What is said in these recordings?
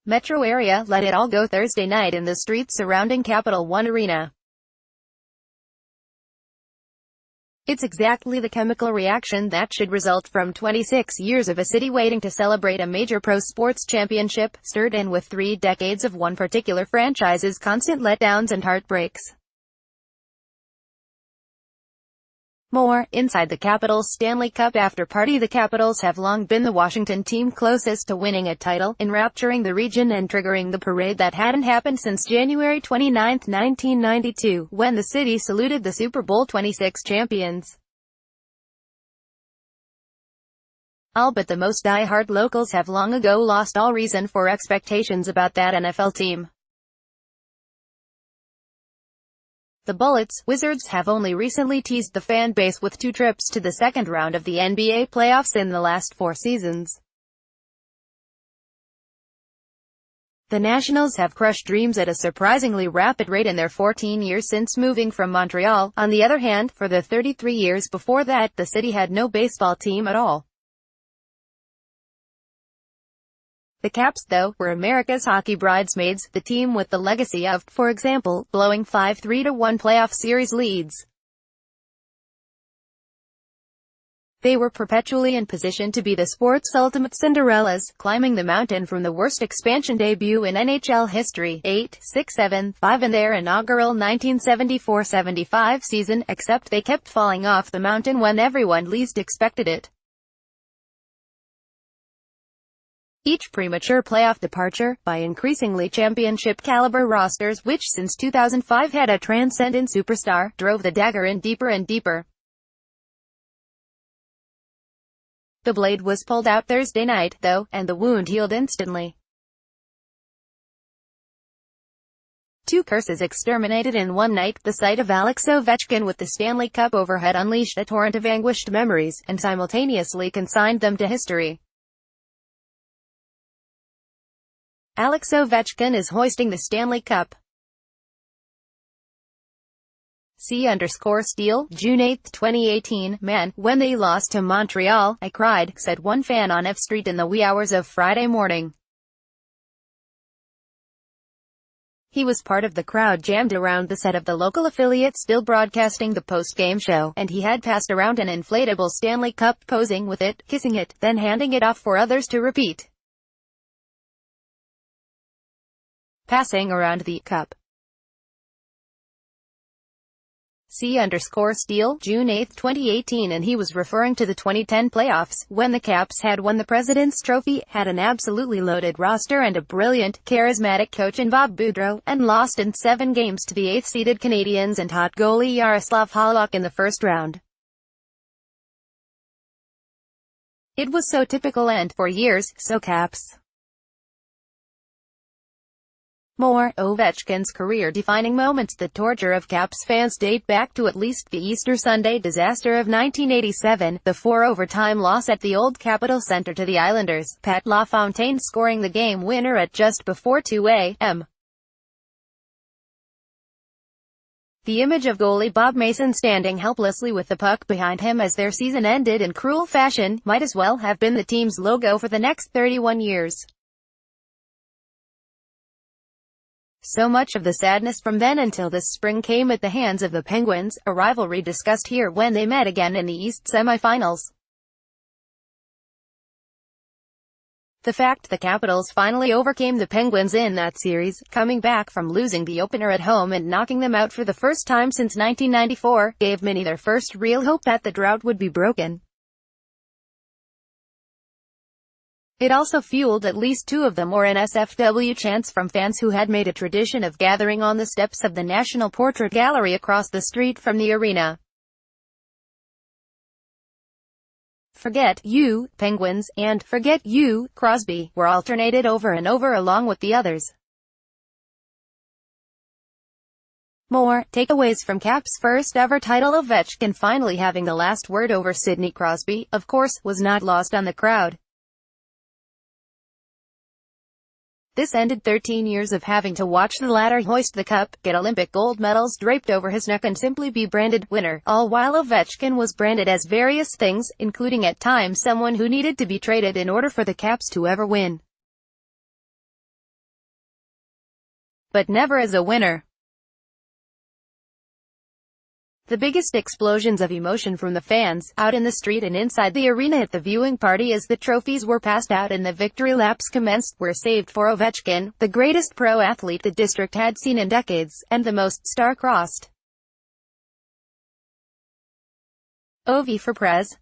metro area let it all go Thursday night in the streets surrounding Capital One Arena. It's exactly the chemical reaction that should result from 26 years of a city waiting to celebrate a major pro sports championship, stirred in with 3 decades of one particular franchise's constant letdowns and heartbreaks. More, inside the Capitals' Stanley Cup after-party. The Capitals have long been the Washington team closest to winning a title, enrapturing the region and triggering the parade that hadn't happened since January 29, 1992, when the city saluted the Super Bowl XXVI champions. All but the most die-hard locals have long ago lost all reason for expectations about that NFL team. The Bullets, Wizards have only recently teased the fan base with 2 trips to the second round of the NBA playoffs in the last 4 seasons. The Nationals have crushed dreams at a surprisingly rapid rate in their 14 years since moving from Montreal. On the other hand, for the 33 years before that, the city had no baseball team at all. The Caps, though, were America's hockey bridesmaids, the team with the legacy of, for example, blowing 5-3-1 playoff series leads. They were perpetually in position to be the sport's ultimate Cinderellas, climbing the mountain from the worst expansion debut in NHL history, 8-6-7-5 in their inaugural 1974-75 season, except they kept falling off the mountain when everyone least expected it. Each premature playoff departure, by increasingly championship-caliber rosters which since 2005 had a transcendent superstar, drove the dagger in deeper and deeper. The blade was pulled out Thursday night, though, and the wound healed instantly. 2 curses exterminated in one night. The sight of Alex Ovechkin with the Stanley Cup overhead unleashed a torrent of anguished memories, and simultaneously consigned them to history. Alex Ovechkin is hoisting the Stanley Cup. C_Steele, June 8, 2018. Man, when they lost to Montreal, I cried, said one fan on F Street in the wee hours of Friday morning. He was part of the crowd jammed around the set of the local affiliate still broadcasting the post-game show, and he had passed around an inflatable Stanley Cup, posing with it, kissing it, then handing it off for others to repeat. Passing around the cup. C_Steele, June 8, 2018. And he was referring to the 2010 playoffs, when the Caps had won the President's Trophy, had an absolutely loaded roster and a brilliant, charismatic coach in Bob Boudreau, and lost in 7 games to the 8th-seeded Canadiens and hot goalie Yaroslav Halak in the first round. It was so typical and, for years, so Caps. More, Ovechkin's career-defining moments. The torture of Caps fans date back to at least the Easter Sunday disaster of 1987, the 4-overtime loss at the old Capitol Center to the Islanders, Pat LaFontaine scoring the game winner at just before 2 a.m. The image of goalie Bob Mason standing helplessly with the puck behind him as their season ended in cruel fashion, might as well have been the team's logo for the next 31 years. So much of the sadness from then until this spring came at the hands of the Penguins, a rivalry discussed here when they met again in the East semifinals. The fact the Capitals finally overcame the Penguins in that series, coming back from losing the opener at home and knocking them out for the first time since 1994, gave many their first real hope that the drought would be broken. It also fueled at least 2 of the more NSFW chants from fans who had made a tradition of gathering on the steps of the National Portrait Gallery across the street from the arena. "Forget you, Penguins," and "Forget you, Crosby," were alternated over and over along with the others. More, takeaways from Cap's first ever title. Ovechkin finally having the last word over Sidney Crosby, of course, was not lost on the crowd. This ended 13 years of having to watch the latter hoist the cup, get Olympic gold medals draped over his neck and simply be branded winner, all while Ovechkin was branded as various things, including at times someone who needed to be traded in order for the Caps to ever win. but never as a winner. The biggest explosions of emotion from the fans, out in the street and inside the arena at the viewing party as the trophies were passed out and the victory laps commenced, were saved for Ovechkin, the greatest pro athlete the district had seen in decades, and the most star-crossed. Ovi for Prez.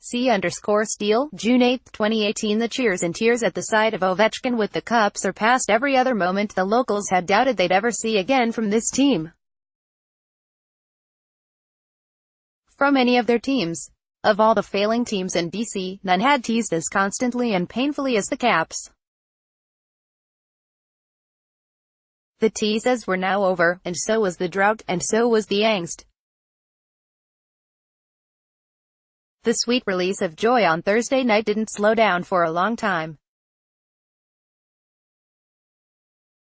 C_Steele, June 8, 2018. The cheers and tears at the side of Ovechkin with the cup surpassed every other moment the locals had doubted they'd ever see again from this team. From any of their teams. Of all the failing teams in BC, none had teased as constantly and painfully as the Caps. The teases were now over, and so was the drought, and so was the angst. The sweet release of joy on Thursday night didn't slow down for a long time.